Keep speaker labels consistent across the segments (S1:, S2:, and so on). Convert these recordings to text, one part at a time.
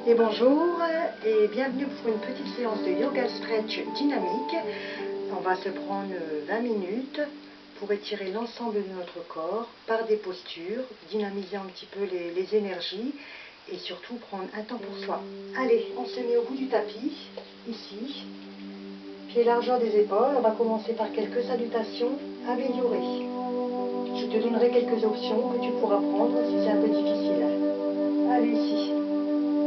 S1: Et bonjour et bienvenue pour une petite séance de yoga stretch dynamique. On va se prendre 20 minutes pour étirer l'ensemble de notre corps par des postures, dynamiser un petit peu les énergies et surtout prendre un temps pour soi. Allez, on se met au bout du tapis, ici, pied largeur des épaules. On va commencer par quelques salutations améliorées. Je te donnerai quelques options que tu pourras prendre si c'est un peu difficile. Allez, ici.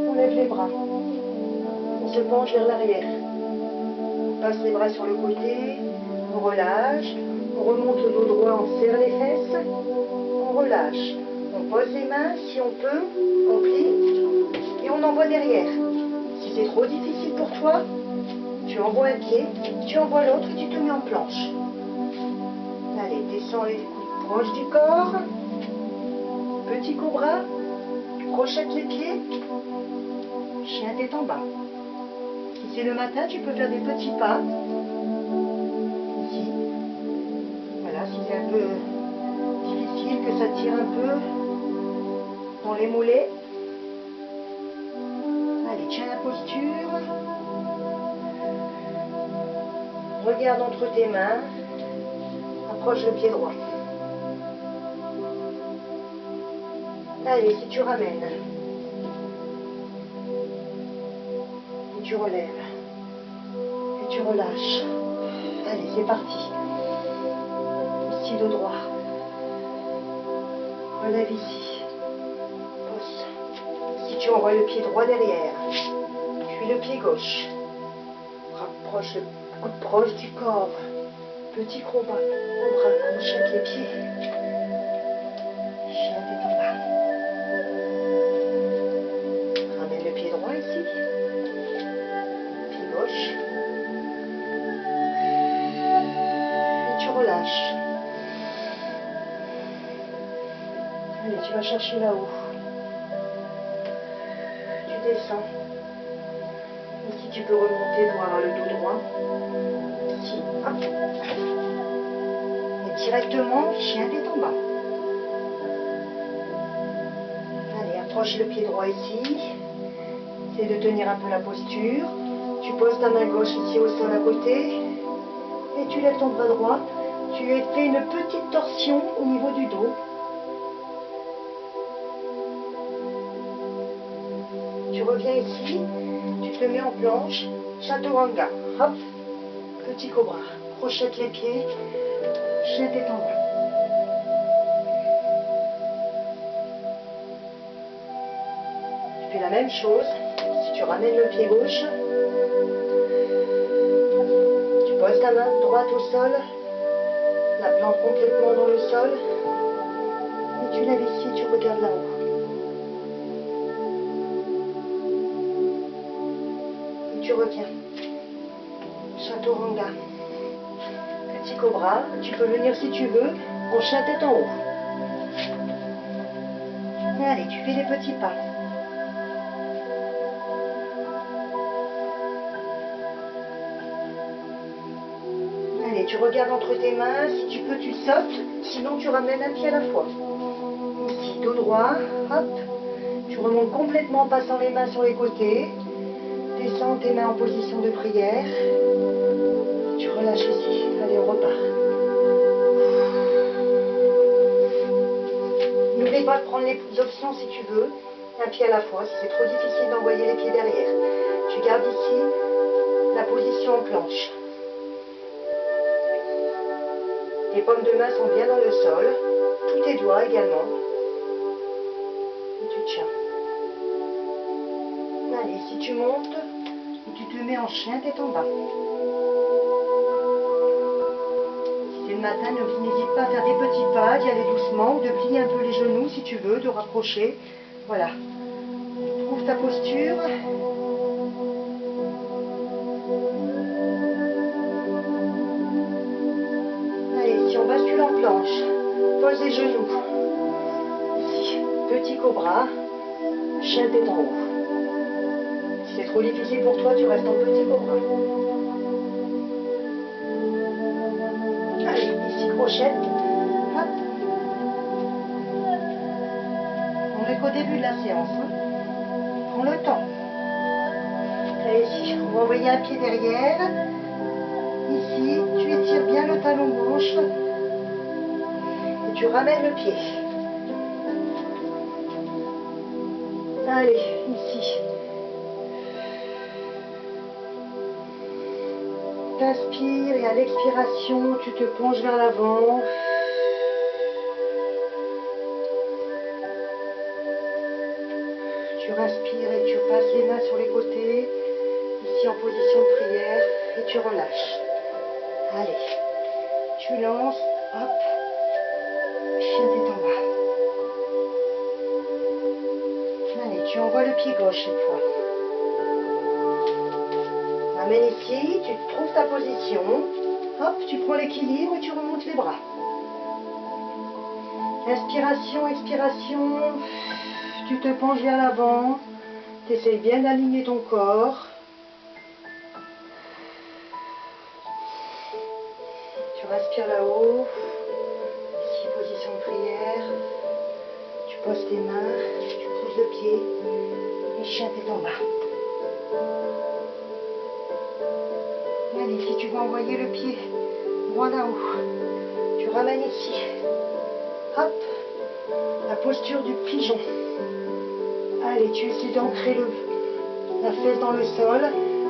S1: On lève les bras, on se penche vers l'arrière, on passe les bras sur le côté, on relâche, on remonte le dos droit, on serre les fesses, on relâche, on pose les mains, si on peut, on plie et on envoie derrière. Si c'est trop difficile pour toi, tu envoies un pied, tu envoies l'autre et tu te mets en planche. Allez, descends les coudes proches du corps, petit cobra, crochette les pieds. Chien tête en bas. Si c'est le matin, tu peux faire des petits pas. Ici. Voilà, si c'est un peu difficile, que ça tire un peu dans les mollets. Allez, tiens la posture. Regarde entre tes mains. Approche le pied droit. Allez, si tu ramènes. Tu relèves et tu relâches. Allez, c'est parti. Ici le droit. Relève ici. Pose. Si tu envoies le pied droit derrière, puis le pied gauche. Rapproche le coude proche du corps. Petit cobra, crochette les pieds. Chien tête en bas. Ramène le pied droit ici. Gauche. Et tu relâches. Allez, tu vas chercher là-haut. Tu descends. Ici, tu peux remonter pour avoir le dos droit. Ici, hop. Et directement, chien tête en bas. Allez, approche le pied droit ici. Essaye de tenir un peu la posture. Tu poses ta main gauche ici au sol à côté et tu lèves ton bras droit. Tu fais une petite torsion au niveau du dos. Tu reviens ici, tu te mets en planche, chaturanga. Hop, petit cobra. Crochette les pieds, chien tête en bas. Tu fais la même chose. Si tu ramènes le pied gauche, pose ta main droite au sol, la plante complètement dans le sol, et tu lèves ici, tu regardes là-haut. Et tu reviens. Chaturanga. Petit cobra, tu peux venir si tu veux, en chien tête en haut. Et allez, tu fais des petits pas. Allez, tu regardes entre tes mains, si tu peux tu sautes, sinon tu ramènes un pied à la fois. Ici, dos droit, hop, tu remontes complètement en passant les mains sur les côtés, descends tes mains en position de prière, tu relâches ici, allez on repart. N'oublie pas de prendre les options si tu veux, un pied à la fois, si c'est trop difficile d'envoyer les pieds derrière. Tu gardes ici la position en planche. Tes paumes de main sont bien dans le sol, tous tes doigts également. Et tu tiens. Allez, si tu montes, et tu te mets en chien tête en bas. Si c'est le matin, n'hésite pas à faire des petits pas, d'y aller doucement, ou de plier un peu les genoux si tu veux, de rapprocher. Voilà. Trouve ta posture. On bascule en planche, pose les genoux, ici, petit cobra, chien tête en haut. Si c'est trop difficile pour toi, tu restes en petit cobra. Allez, ici crochette, hop. On n'est qu'au début de la séance, hein. Prends le temps. vas envoyer un pied derrière. Ici, tu étires bien le talon gauche. Et tu ramènes le pied. Allez, ici. T'inspires et à l'expiration, tu te penches vers l'avant. Tu respires et tu passes les mains sur les côtés, ici en position de prière, et tu relâches. Allez, tu lances, hop, chien tête en bas. Allez, tu envoies le pied gauche cette fois. Ramène ici, tu trouves ta position, hop, tu prends l'équilibre et tu remontes les bras. Inspiration, expiration, tu te penches vers l'avant, tu essayes bien d'aligner ton corps. Tu respires là-haut, ici position de prière, tu poses tes mains, tu pousses le pied et chien tête en bas. Allez, si tu veux envoyer le pied droit là-haut, tu ramènes ici, hop, la posture du pigeon. Allez, tu essaies d'ancrer la fesse dans le sol.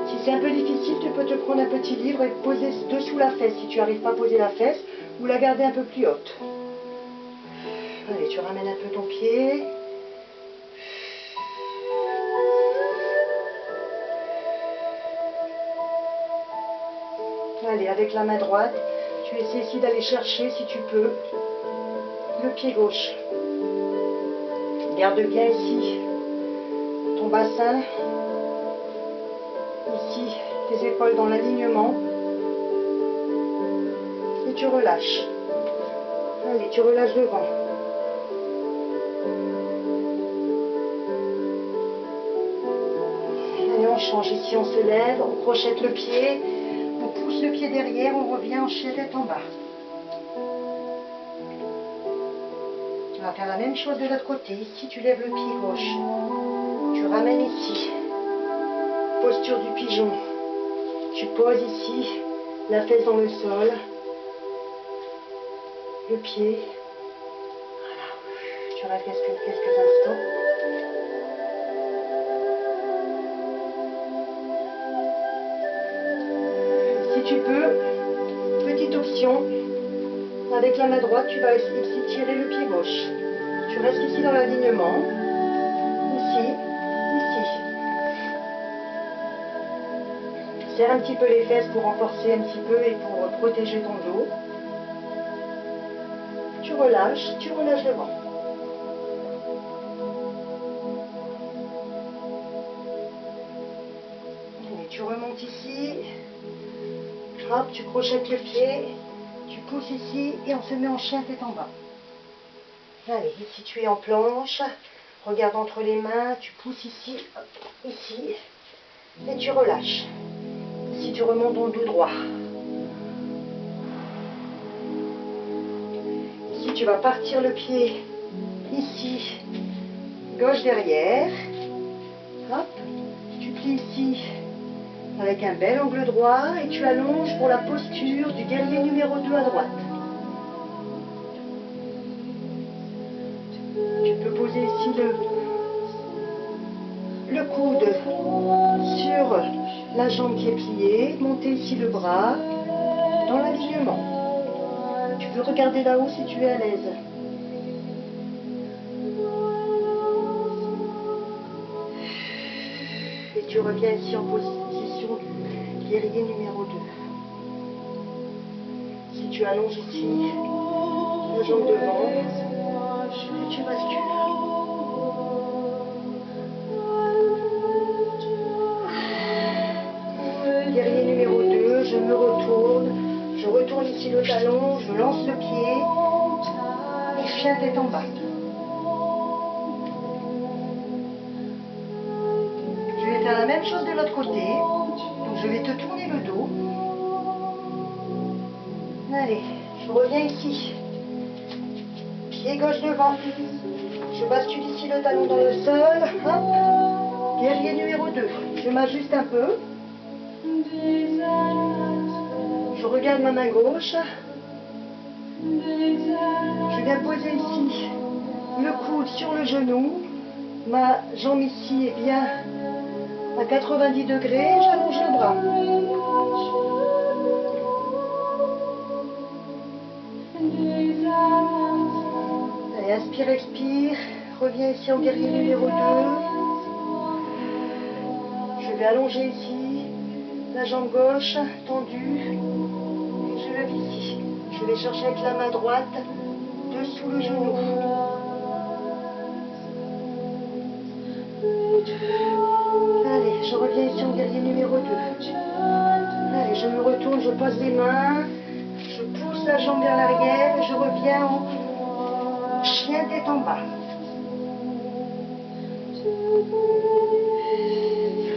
S1: Si c'est un peu difficile, tu peux te prendre un petit livre et le poser dessous la fesse si tu n'arrives pas à poser la fesse, ou la garder un peu plus haute. Allez, tu ramènes un peu ton pied. Allez, avec la main droite, tu essaies ici d'aller chercher, si tu peux, le pied gauche. Garde bien ici ton bassin, ici tes épaules dans l'alignement, et tu relâches. Allez, tu relâches devant. Allez, on change. Ici, on se lève, on crochette le pied, on pousse le pied derrière, on revient en chien tête en bas. On va faire la même chose de l'autre côté. Ici, tu lèves le pied gauche. Tu ramènes ici. Posture du pigeon. Tu poses ici, la fesse dans le sol. Le pied. Voilà. Tu restes quelques instants. Si tu peux, petite option. Avec la main droite, tu vas ici tirer le pied gauche. Tu restes ici dans l'alignement. Ici, ici. Serre un petit peu les fesses pour renforcer un petit peu et pour protéger ton dos. Tu relâches devant. Et tu remontes ici. Hop, tu crochettes le pied. Tu pousses ici et on se met en chien tête en bas. Allez, ici tu es en planche. Regarde entre les mains. Tu pousses ici, hop, ici. Et tu relâches. Ici tu remontes ton dos droit. Ici tu vas partir le pied. Ici. Gauche derrière. Hop. Tu plies ici. Avec un bel angle droit et tu allonges pour la posture du guerrier numéro 2 à droite. Tu peux poser ici le coude sur la jambe qui est pliée, monter ici le bras dans l'alignement. Tu peux regarder là-haut si tu es à l'aise. Et tu reviens ici en position du guerrier numéro 2. Si tu allonges ici la jambe devant, et tu bascules. Guerrier numéro 2, je me retourne, je retourne ici le talon, je lance le pied, et chien tête en bas. Je vais faire la même chose de l'autre côté, donc je vais te tourner le dos. Allez, je reviens ici, pied gauche devant, je bascule ici le talon dans le sol, hop, guerrier numéro 2, je m'ajuste un peu. Je regarde ma main gauche. Je viens poser ici le coude sur le genou. Ma jambe ici est bien à 90 degrés. J'allonge le bras. Allez, inspire, expire. Reviens ici en guerrier numéro 2. Je vais allonger ici la jambe gauche tendue. Et je lève ici. Je vais chercher avec la main droite dessous le genou. Allez, je reviens ici en guerrier numéro 2. Allez, je me retourne, je pose les mains. Je pousse la jambe vers l'arrière et je reviens en chien tête en bas.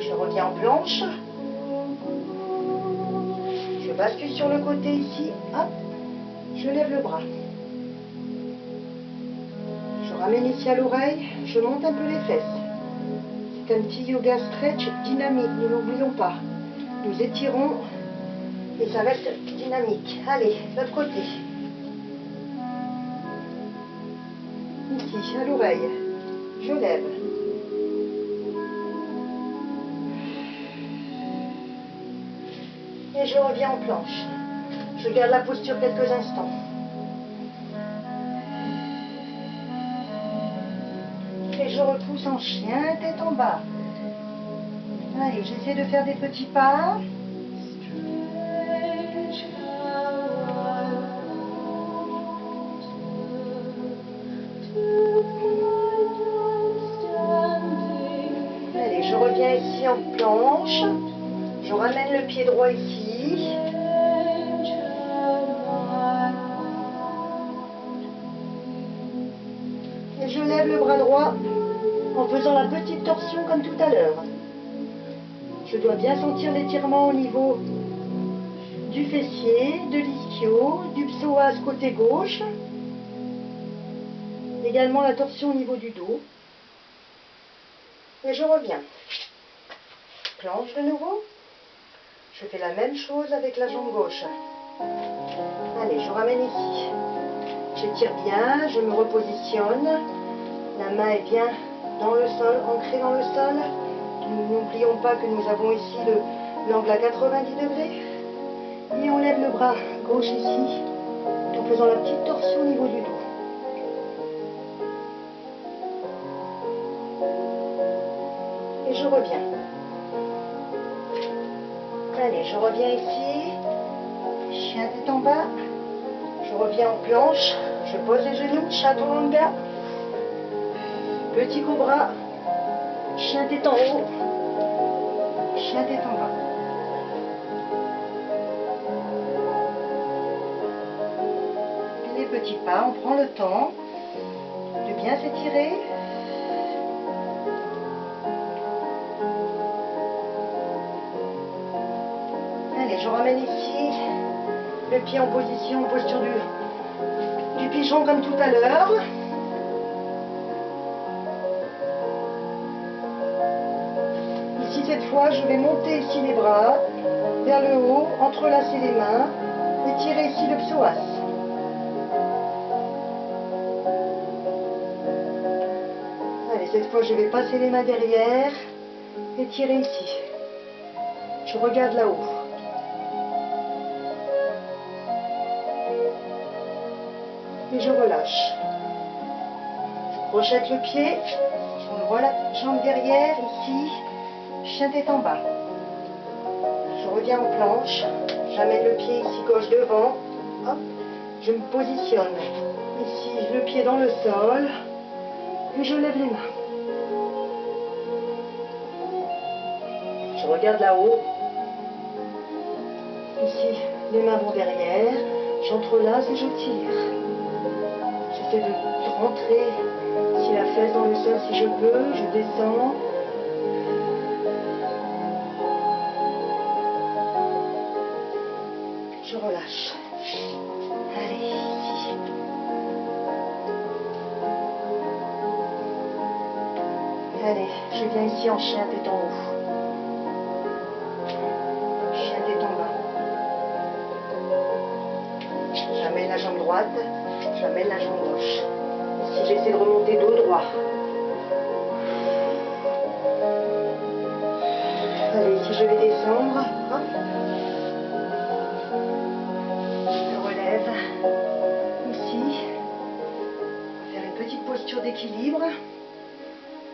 S1: Je reviens en planche. Je bascule sur le côté ici. Hop. Je lève le bras. Je ramène ici à l'oreille. Je monte un peu les fesses. C'est un petit yoga stretch dynamique. Ne l'oublions pas. Nous étirons et ça reste dynamique. Allez, l'autre côté. Ici, à l'oreille. Je lève. Et je reviens en planche. Je garde la posture quelques instants. Et je repousse en chien, tête en bas. Allez, j'essaie de faire des petits pas. Allez, je reviens ici en planche. Je ramène le pied droit ici. Et je lève le bras droit en faisant la petite torsion comme tout à l'heure. Je dois bien sentir l'étirement au niveau du fessier, de l'ischio, du psoas côté gauche. Également la torsion au niveau du dos. Et je reviens. Planche de nouveau. Je fais la même chose avec la jambe gauche. Allez, je ramène ici. J'étire bien, je me repositionne. La main est bien dans le sol, ancrée dans le sol. N'oublions pas que nous avons ici l'angle à 90 degrés. Et on lève le bras gauche ici, en faisant la petite torsion au niveau du dos. Et je reviens. Allez, je reviens ici. Chien tête en bas. Je reviens en planche. Je pose les genoux, chaturanga. Petit cobra. Chien tête en haut. Chien tête en bas. Et les petits pas, on prend le temps de bien s'étirer. Allez, je ramène ici le pied en position, en posture du pigeon comme tout à l'heure. Ici, cette fois, je vais monter ici les bras vers le haut, entrelacer les mains et tirer ici le psoas. Allez, cette fois, je vais passer les mains derrière et tirer ici. Je regarde là-haut. Et je relâche. Je crochette le pied, on voit la jambe derrière, ici, chien tête en bas. Je reviens en planche, j'amène le pied ici gauche devant, hop, je me positionne. Ici, le pied dans le sol, et je lève les mains. Je regarde là-haut. Ici, les mains vont derrière, j'entrelace et je tire. J'essaie de rentrer si la fesse dans le sol si je peux, je descends. Je relâche. Allez, ici. Allez, je viens ici en chien tête en haut. droite, j'amène la jambe gauche. Ici, j'essaie de remonter dos droit. Allez, ici, je vais descendre. Hop. Je relève. Ici, on va faire une petite posture d'équilibre.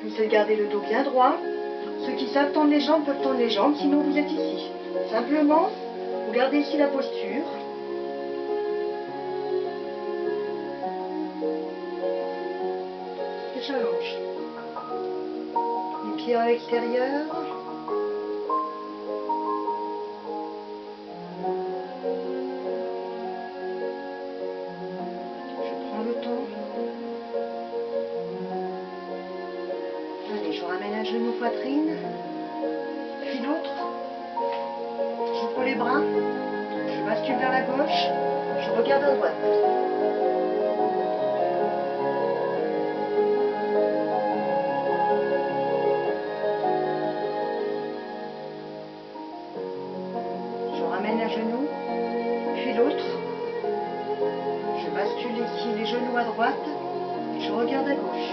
S1: Essayez de garder le dos bien droit. Ceux qui savent tendre les jambes peuvent tendre les jambes, sinon vous êtes ici. Simplement, vous gardez ici la posture. Et j'allonge. Les pieds à l'extérieur. Je prends le temps. Allez, je ramène un genou poitrine. Puis l'autre. J'ouvre les bras. Je bascule vers la gauche. Je regarde à droite. Un genou, puis l'autre. Je bascule ici les genoux à droite, je regarde à gauche.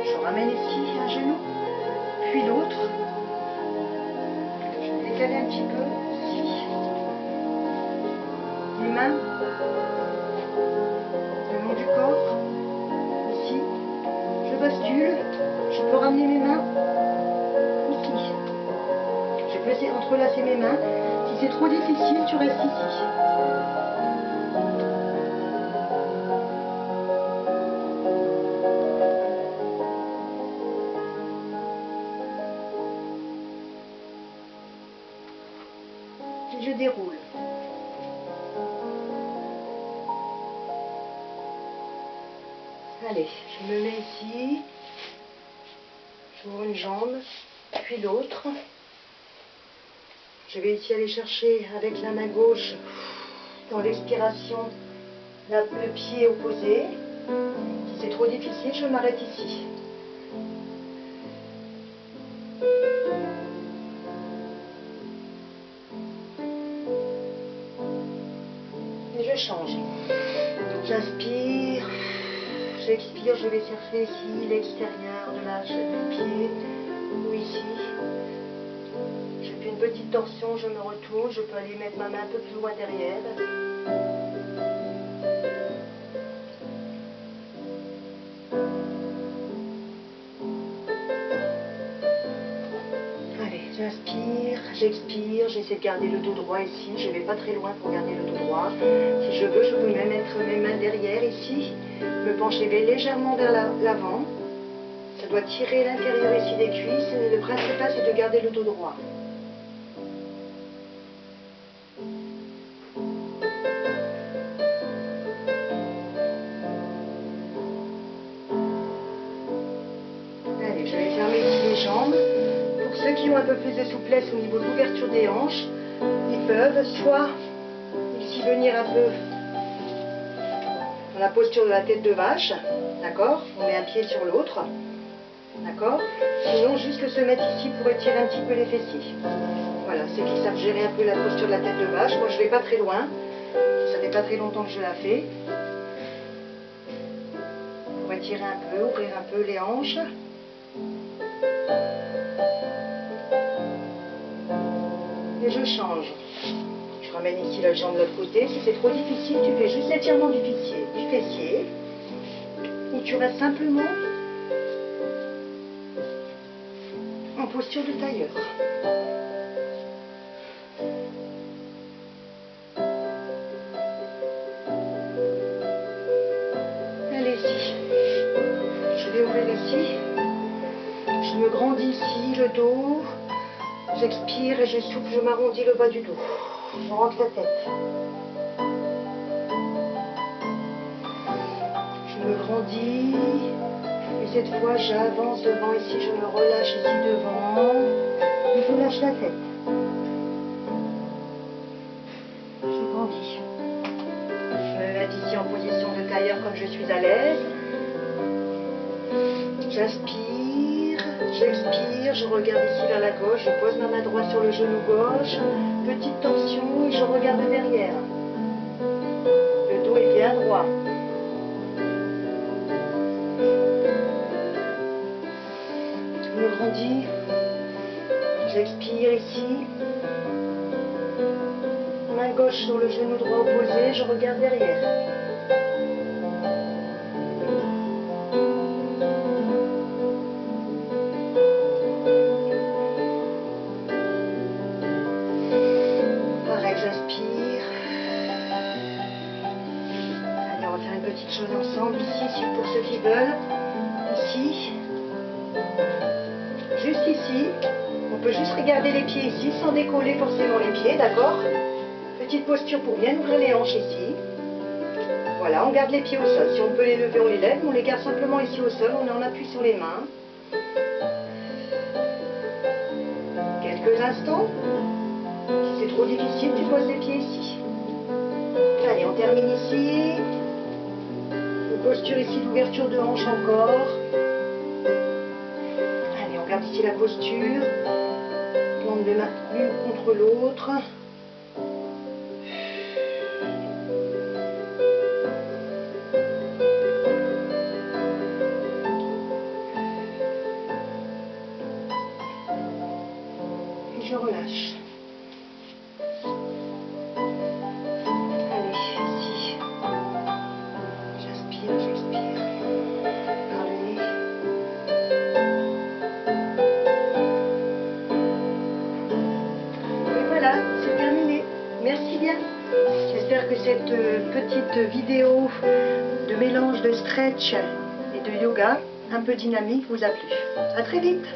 S1: Je ramène ici un genou, puis l'autre. Je vais décaler un petit peu ici. Les mains le long du corps, ici. Je bascule. Je peux ramener mes mains ici. Je peux entrelacer mes mains. Si c'est trop difficile, tu restes ici. Et je déroule. Allez, je me mets ici. J'ouvre une jambe, puis l'autre. Je vais ici aller chercher avec la main gauche, dans l'expiration, le pied opposé. Si c'est trop difficile, je m'arrête ici. Et je change. J'inspire. J'expire, je vais chercher ici l'extérieur du pied ou ici. Je fais une petite torsion, je me retourne, je peux aller mettre ma main un peu plus loin derrière. Allez, j'inspire, j'expire, j'essaie de garder le dos droit ici, je ne vais pas très loin pour garder le dos droit. Si je veux, je peux même mettre mes mains derrière ici. Me pencher légèrement vers l'avant. Ça doit tirer l'intérieur ici des cuisses. Le principal, c'est de garder le dos droit. Allez, je vais fermer ici les jambes. Pour ceux qui ont un peu plus de souplesse au niveau de l'ouverture des hanches, ils peuvent soit ici venir un peu dans la posture de la tête de vache, d'accord? On met un pied sur l'autre, d'accord? Sinon, juste se mettre ici pour étirer un petit peu les fessiers. Voilà, ceux qui savent gérer un peu la posture de la tête de vache. Moi, je ne vais pas très loin. Ça fait pas très longtemps que je la fais. Pour étirer un peu, ouvrir un peu les hanches. Et je change. Je ramène ici la jambe de l'autre côté. Si c'est trop difficile, tu fais juste l'étirement du fessier. Ou tu restes simplement en posture de tailleur. Allez, ici. Je vais ouvrir ici. Je me grandis ici, le dos. J'expire et je souffle, je m'arrondis le bas du dos. Je rentre la tête. Je me grandis. Et cette fois, j'avance devant ici. Je me relâche ici devant. Et je lâche la tête. Je grandis. Je me mets ici en position de tailleur comme je suis à l'aise. J'inspire. J'expire, je regarde ici vers la gauche, je pose ma main droite sur le genou gauche, petite torsion et je regarde derrière. Le dos est bien droit. Je me grandis, j'expire ici. Main gauche sur le genou droit opposé, je regarde derrière. J'inspire. Allez, on va faire une petite chose ensemble ici, pour ceux qui veulent. Ici. Juste ici. On peut juste regarder les pieds ici, sans décoller forcément les pieds, d'accord? Petite posture pour bien ouvrir les hanches ici. Voilà, on garde les pieds au sol. Si on peut les lever, on les lève. On les garde simplement ici au sol. On est en appui sur les mains. Quelques instants. Si c'est trop difficile, tu poses les pieds ici. Allez, on termine ici. Une posture ici d'ouverture de hanche encore. Allez, on garde ici la posture. Plante les mains l'une contre l'autre. Et je relâche. C'est terminé. Merci bien. J'espère que cette petite vidéo de mélange de stretch et de yoga un peu dynamique vous a plu. À très vite.